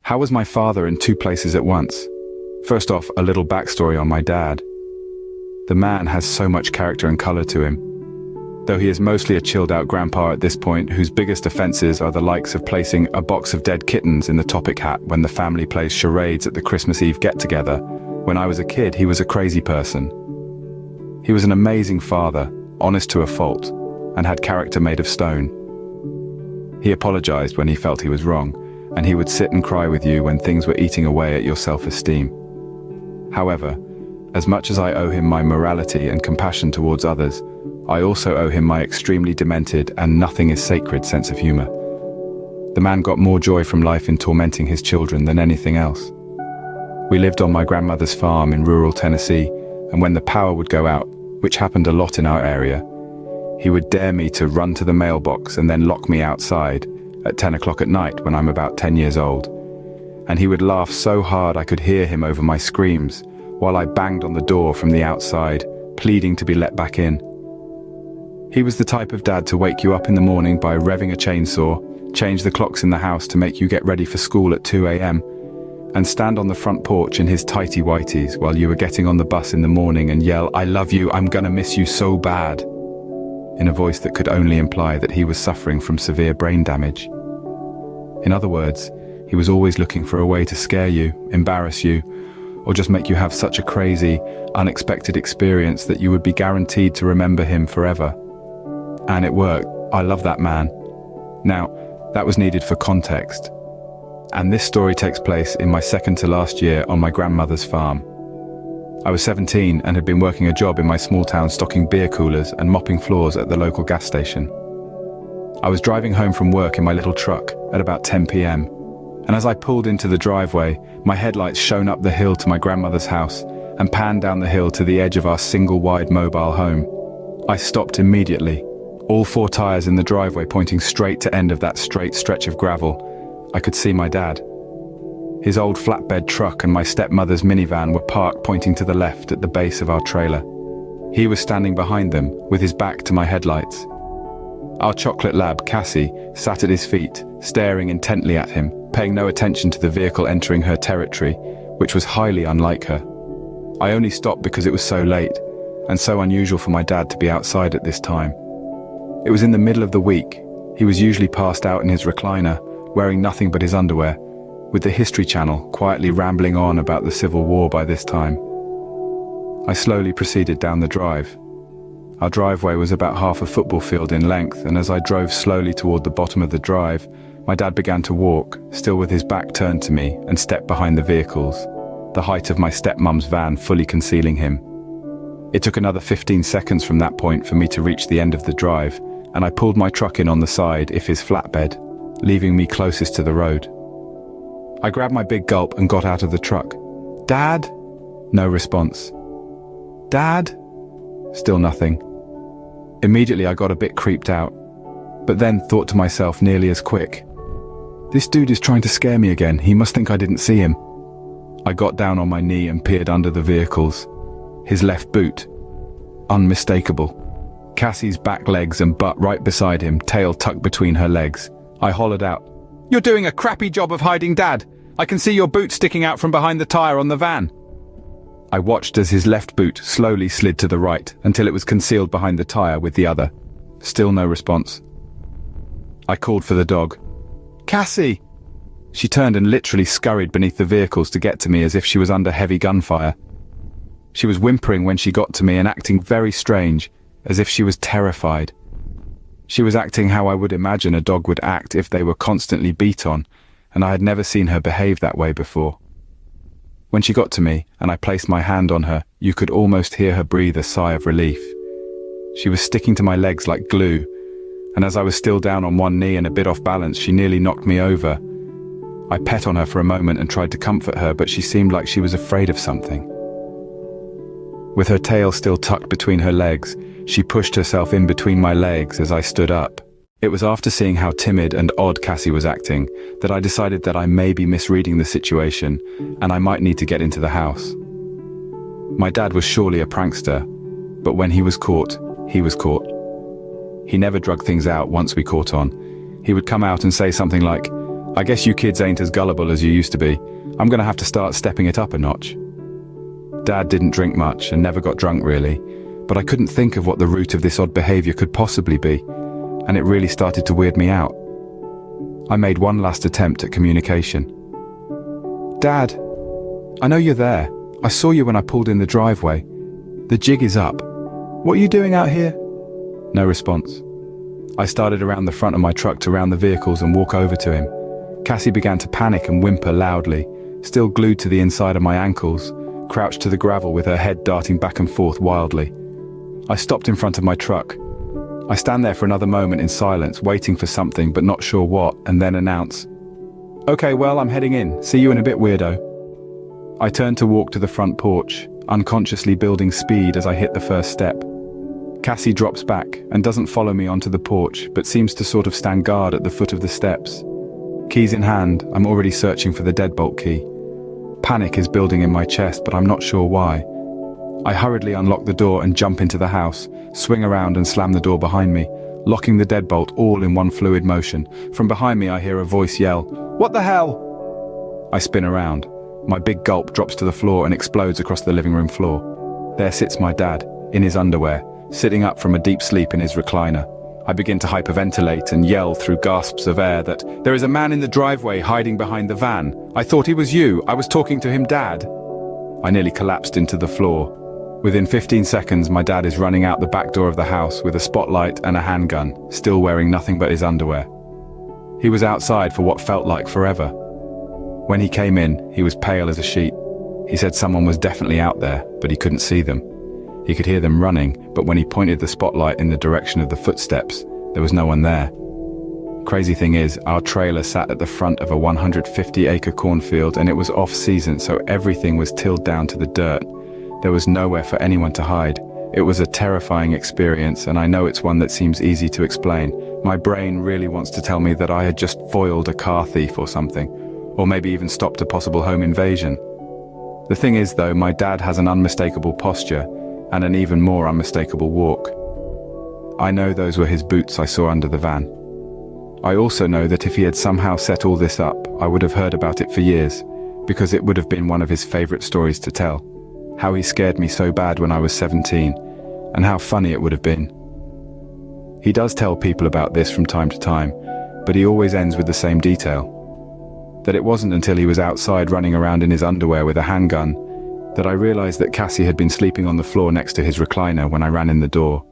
How was my father in two places at once? First off, a little backstory on my dad. The man has so much character and color to him. Though he is mostly a chilled-out grandpa at this point, whose biggest offenses are the likes of placing a box of dead kittens in the topic hat when the family plays charades at the Christmas Eve get-together. When I was a kid, he was a crazy person. He was an amazing father, honest to a fault, and had character made of stone. He apologized when he felt he was wrong, and he would sit and cry with you when things were eating away at your self-esteem. However, as much as I owe him my morality and compassion towards others, I also owe him my extremely demented and nothing is sacred sense of humor. The man got more joy from life in tormenting his children than anything else. We lived on my grandmother's farm in rural Tennessee, and when the power would go out, which happened a lot in our area, he would dare me to run to the mailbox and then lock me outside at 10 o'clock at night when I'm about 10 years old. And he would laugh so hard I could hear him over my screams while I banged on the door from the outside, pleading to be let back in. He was the type of dad to wake you up in the morning by revving a chainsaw, change the clocks in the house to make you get ready for school at 2 a.m, and stand on the front porch in his tighty-whities while you were getting on the bus in the morning and yell, "I love you, I'm gonna miss you so bad," in a voice that could only imply that he was suffering from severe brain damage. In other words, he was always looking for a way to scare you, embarrass you, or just make you have such a crazy, unexpected experience that you would be guaranteed to remember him forever. And it worked. I love that man. Now, that was needed for context. And this story takes place in my second to last year on my grandmother's farm. I was 17 and had been working a job in my small town stocking beer coolers and mopping floors at the local gas station. I was driving home from work in my little truck at about 10 p.m. And as I pulled into the driveway, my headlights shone up the hill to my grandmother's house and panned down the hill to the edge of our single-wide mobile home. I stopped immediately, all four tires in the driveway pointing straight to end of that straight stretch of gravel. I could see my dad. His old flatbed truck and my stepmother's minivan were parked pointing to the left at the base of our trailer. He was standing behind them, with his back to my headlights. Our chocolate lab, Cassie, sat at his feet, staring intently at him, paying no attention to the vehicle entering her territory, which was highly unlike her. I only stopped because it was so late, and so unusual for my dad to be outside at this time. It was in the middle of the week. He was usually passed out in his recliner, wearing nothing but his underwear, with the History Channel quietly rambling on about the Civil War by this time. I slowly proceeded down the drive. Our driveway was about half a football field in length, and as I drove slowly toward the bottom of the drive, my dad began to walk, still with his back turned to me, and stepped behind the vehicles, the height of my stepmom's van fully concealing him. It took another 15 seconds from that point for me to reach the end of the drive, and I pulled my truck in on the side of his flatbed, leaving me closest to the road. I grabbed my big gulp and got out of the truck. "Dad?" No response. "Dad?" Still nothing. Immediately I got a bit creeped out, but then thought to myself nearly as quick, "This dude is trying to scare me again. He must think I didn't see him." I got down on my knee and peered under the vehicles. His left boot. Unmistakable. Cassie's back legs and butt right beside him, tail tucked between her legs. I hollered out, "You're doing a crappy job of hiding Dad. I can see your boot sticking out from behind the tire on the van." I watched as his left boot slowly slid to the right until it was concealed behind the tire with the other. Still no response. I called for the dog. "Cassie!" She turned and literally scurried beneath the vehicles to get to me as if she was under heavy gunfire. She was whimpering when she got to me and acting very strange, as if she was terrified. She was acting how I would imagine a dog would act if they were constantly beat on, and I had never seen her behave that way before. When she got to me and I placed my hand on her, you could almost hear her breathe a sigh of relief. She was sticking to my legs like glue, and as I was still down on one knee and a bit off balance, she nearly knocked me over. I pet on her for a moment and tried to comfort her, but she seemed like she was afraid of something. With her tail still tucked between her legs, she pushed herself in between my legs as I stood up. It was after seeing how timid and odd Cassie was acting that I decided that I may be misreading the situation and I might need to get into the house. My dad was surely a prankster, but when he was caught, he was caught. He never drug things out once we caught on. He would come out and say something like, I guess you kids ain't as gullible as you used to be. I'm gonna have to start stepping it up a notch. Dad didn't drink much and never got drunk really, but I couldn't think of what the root of this odd behavior could possibly be, and it really started to weird me out. I made one last attempt at communication. Dad, I know you're there. I saw you when I pulled in the driveway. The jig is up. What are you doing out here? No response. I started around the front of my truck to round the vehicles and walk over to him. Cassie began to panic and whimper loudly, still glued to the inside of my ankles, crouched to the gravel with her head darting back and forth wildly. I stopped in front of my truck. I stand there for another moment in silence, waiting for something but not sure what, and then announce, "Okay, well, I'm heading in. See you in a bit, weirdo." I turn to walk to the front porch, unconsciously building speed as I hit the first step. Cassie drops back and doesn't follow me onto the porch, but seems to sort of stand guard at the foot of the steps. Keys in hand, I'm already searching for the deadbolt key. Panic is building in my chest, but I'm not sure why. I hurriedly unlock the door and jump into the house, swing around and slam the door behind me, locking the deadbolt all in one fluid motion. From behind me I hear a voice yell, "What the hell?" I spin around. My big gulp drops to the floor and explodes across the living room floor. There sits my dad, in his underwear, sitting up from a deep sleep in his recliner. I begin to hyperventilate and yell through gasps of air that, "There is a man in the driveway hiding behind the van. I thought he was you. I was talking to him, Dad." I nearly collapsed into the floor. Within 15 seconds, my dad is running out the back door of the house with a spotlight and a handgun, still wearing nothing but his underwear. He was outside for what felt like forever. When he came in, he was pale as a sheet. He said someone was definitely out there, but he couldn't see them. He could hear them running, but when he pointed the spotlight in the direction of the footsteps, there was no one there. Crazy thing is, our trailer sat at the front of a 150-acre cornfield and it was off-season, so everything was tilled down to the dirt. There was nowhere for anyone to hide. It was a terrifying experience, and I know it's one that seems easy to explain. My brain really wants to tell me that I had just foiled a car thief or something, or maybe even stopped a possible home invasion. The thing is though, my dad has an unmistakable posture, and an even more unmistakable walk. I know those were his boots I saw under the van. I also know that if he had somehow set all this up, I would have heard about it for years, because it would have been one of his favorite stories to tell. How he scared me so bad when I was 17, and how funny it would have been. He does tell people about this from time to time, but he always ends with the same detail. That it wasn't until he was outside running around in his underwear with a handgun that I realized that Cassie had been sleeping on the floor next to his recliner when I ran in the door.